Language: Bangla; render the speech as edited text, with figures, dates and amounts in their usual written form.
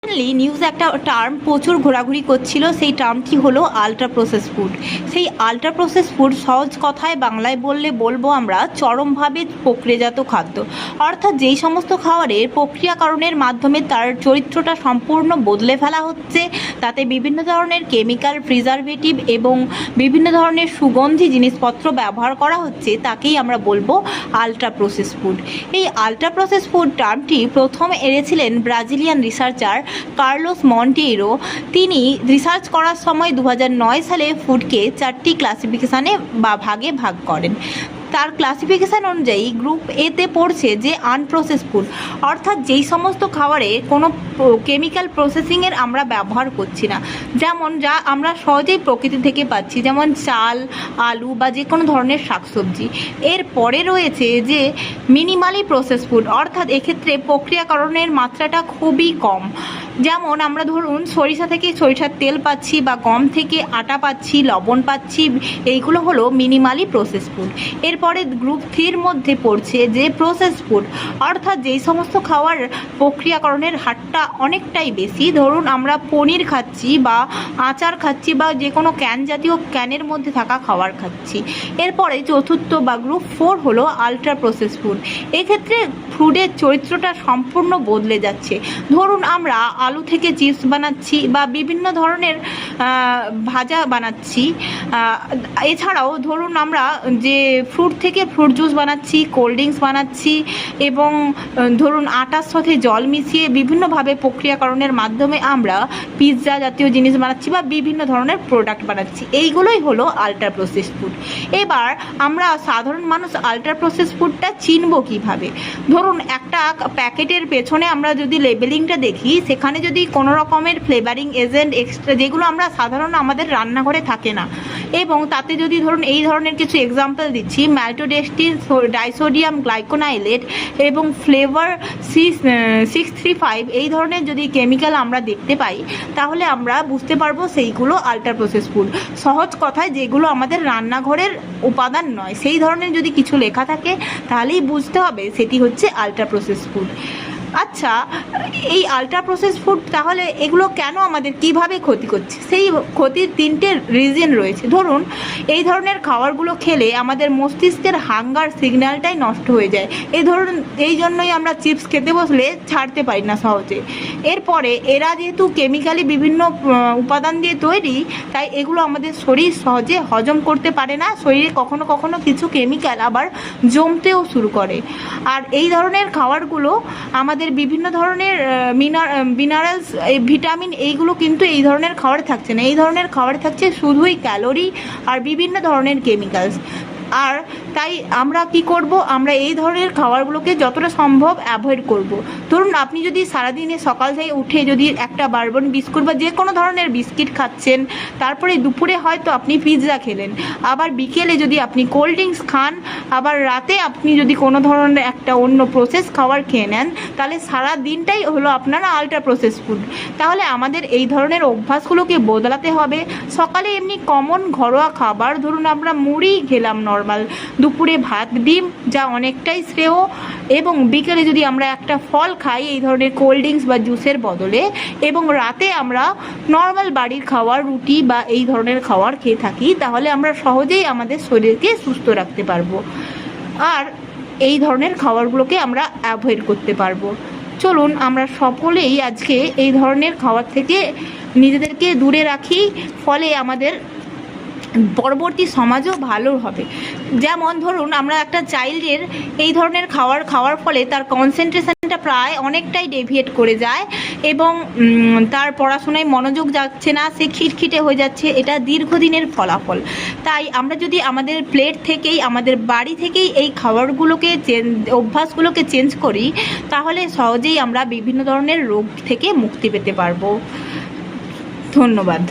নিউজে একটা টার্ম প্রচুর ঘোরাঘুরি করছিল, সেই টার্মটি হলো আলট্রা প্রসেস ফুড। সেই আলট্রা প্রসেস ফুড সহজ কথায় বাংলায় বলবো আমরা চরমভাবে প্রক্রিয়াজাত খাদ্য, অর্থাৎ যেই সমস্ত খাবারের প্রক্রিয়াকরণের মাধ্যমে তার চরিত্রটা সম্পূর্ণ বদলে ফেলা হচ্ছে, তাতে বিভিন্ন ধরনের কেমিক্যাল, প্রিজারভেটিভ এবং বিভিন্ন ধরনের সুগন্ধি জিনিসপত্র ব্যবহার করা হচ্ছে, তাকেই আমরা বলবো আলট্রা প্রসেস ফুড। এই আলট্রা প্রসেস ফুড টার্মটি প্রথম এনেছিলেন ব্রাজিলিয়ান রিসার্চার কার্লোস মন্টেইরো। তিনি রিসার্চ করার সময় 2009 সালে ফুডকে 4টি ক্লাসিফিকেশানে ভাগে ভাগ করেন। তার ক্লাসিফিকেশান অনুযায়ী গ্রুপ এতে পড়ছে যে আনপ্রসেস ফুড, অর্থাৎ যেই সমস্ত খাবারে কোনো কেমিক্যাল প্রসেসিংয়ের আমরা ব্যবহার করছি না, যেমন যা আমরা সহজেই প্রকৃতি থেকে পাচ্ছি, যেমন চাল, আলু বা যে কোনো ধরনের শাকসবজি। এরপরে রয়েছে যে মিনিমালি প্রসেস ফুড, অর্থাৎ এক্ষেত্রে প্রক্রিয়াকরণের মাত্রাটা খুবই কম, যেমন আমরা ধরুন সরিষা থেকে সরিষার তেল পাচ্ছি বা গম থেকে আটা পাচ্ছি, লবণ পাচ্ছি, এইগুলো হলো মিনিমালি প্রসেস ফুড। এরপরে গ্রুপ 3-র মধ্যে পড়ছে যে প্রসেস ফুড, অর্থাৎ যেই সমস্ত খাওয়ার প্রক্রিয়াকরণের হারটা অনেকটাই বেশি, ধরুন আমরা পনির খাচ্ছি বা আচার খাচ্ছি বা যে কোনো ক্যানের মধ্যে থাকা খাবার খাচ্ছি। এরপরে চতুর্থ বা গ্রুপ 4 হলো আলট্রা প্রসেস ফুড। এক্ষেত্রে ফুডের চরিত্রটা সম্পূর্ণ বদলে যাচ্ছে। ধরুন আমরা আলু থেকে চিপস বানাচ্ছি বা বিভিন্ন ধরনের ভাজা বানাচ্ছি, এছাড়াও ধরুন আমরা যে ফ্রুট থেকে ফ্রুট জুস বানাচ্ছি, কোল্ড ড্রিঙ্কস বানাচ্ছি এবং ধরুন আটার সাথে জল মিশিয়ে বিভিন্নভাবে প্রক্রিয়াকরণের মাধ্যমে আমরা পিৎজা জাতীয় জিনিস বানাচ্ছি বা বিভিন্ন ধরনের প্রোডাক্ট বানাচ্ছি। এইগুলোই হলো আলট্রা প্রসেস ফুড। এবার আমরা সাধারণ মানুষ আলট্রা প্রসেস ফুডটা চিনব কীভাবে? ধরুন একটা প্যাকেটের পেছনে আমরা যদি লেবেলিংটা দেখি, সেখানে যদি কোনো রকমের ফ্লেভারিং এজেন্ট এক্সট্রা, যেগুলো আমরা সাধারণ আমাদের রান্নাঘরে থাকে না, এবং তাতে যদি ধরুন এই ধরনের কিছু এক্সাম্পল দিচ্ছি, ম্যালটোডেস্টিন ডাইসোডিয়াম গ্লাইকোনাইলেট এবং ফ্লেভার 635, এই ধরনের যদি কেমিক্যাল আমরা দেখতে পাই, তাহলে আমরা বুঝতে পারবো সেইগুলো আলট্রা প্রসেস ফুড। সহজ কথায় যেগুলো আমাদের রান্নাঘরের উপাদান নয়, সেই ধরনের যদি কিছু লেখা থাকে, তাহলেই বুঝতে হবে সেটি হচ্ছে আলট্রা প্রসেস ফুড। আচ্ছা, এই আলট্রা প্রসেস ফুড তাহলে এগুলো কেন আমাদের কিভাবে ক্ষতি করছে? সেই ক্ষতির 3টে রিজন রয়েছে। ধরুন এই ধরনের খাবারগুলো খেলে আমাদের মস্তিষ্কের হাঙ্গার সিগন্যালটাই নষ্ট হয়ে যায়। এই জন্যই আমরা চিপস খেতে বসলে ছাড়তে পারি না সহজে। এরপরে এরা যেহেতু কেমিক্যালি বিভিন্ন উপাদান দিয়ে তৈরি, তাই এগুলো আমাদের শরীর সহজে হজম করতে পারে না। শরীরে কখনো কখনো কিছু কেমিক্যাল আবার জমতেও শুরু করে। আর এই ধরনের খাবারগুলো আমাদের বিভিন্ন ধরনের মিনারেলস, ভিটামিন, এইগুলো কিন্তু এই ধরনের খাবারে থাকছে না। এই ধরনের খাবারে থাকছে শুধুই ক্যালোরি আর বিভিন্ন ধরনের কেমিক্যালস। আর তাই আমরা কি করব? আমরা এই ধরনের খাবারগুলোকে যতটা সম্ভব অ্যাভয়েড করব। ধরুন আপনি যদি সারাদিনে সকাল থেকে উঠে যদি একটা বারবন বিস্কুট বা যে কোনো ধরনের বিস্কিট খাচ্ছেন, তারপরে দুপুরে হয়তো আপনি পিৎজা খেলেন, আবার বিকেলে যদি আপনি কোল্ড ড্রিঙ্কস খান, আবার রাতে আপনি যদি কোনো ধরনের একটা অন্য প্রসেস খাবার খেয়ে নেন, তাহলে সারা দিনটাই হলো আপনার আলট্রা প্রসেস ফুড। তাহলে আমাদের এই ধরনের অভ্যাসগুলোকে বদলাতে হবে। সকালে এমনি কমন ঘরোয়া খাবার, ধরুন আমরা মুড়ি খেলাম নর্মাল, দুপুরে ভাত ডিম, যা অনেকটাই শ্রেয়, এবং বিকেলে যদি আমরা একটা ফল খাই এই ধরনের কোল্ড ড্রিঙ্কস বা জুসের বদলে, এবং রাতে আমরা নর্মাল বাড়ির খাবার, রুটি বা এই ধরনের খাবার খেয়ে থাকি, তাহলে আমরা সহজেই আমাদের শরীরকে সুস্থ রাখতে পারবো আর এই ধরনের খাবারগুলোকে আমরা অ্যাভয়েড করতে পারবো। চলুন আমরা সকলেই আজকে এই ধরনের খাবার থেকে নিজেদেরকে দূরে রাখি, ফলে আমাদের পরবর্তী সমাজও ভালো হবে। যেমন ধরুন আমরা একটা চাইল্ডের এই ধরনের খাওয়ার ফলে তার কনসেন্ট্রেশনটা প্রায় অনেকটাই ডেভিয়েট করে যায় এবং তার পড়াশোনায় মনোযোগ যাচ্ছে না, সে খিটখিটে হয়ে যাচ্ছে। এটা দীর্ঘদিনের ফলাফল। তাই আমরা যদি আমাদের প্লেট থেকেই, আমাদের বাড়ি থেকেই এই খাবারগুলোকে অভ্যাসগুলোকে চেঞ্জ করি, তাহলে সহজেই আমরা বিভিন্ন ধরনের রোগ থেকে মুক্তি পেতে পারবো। ধন্যবাদ।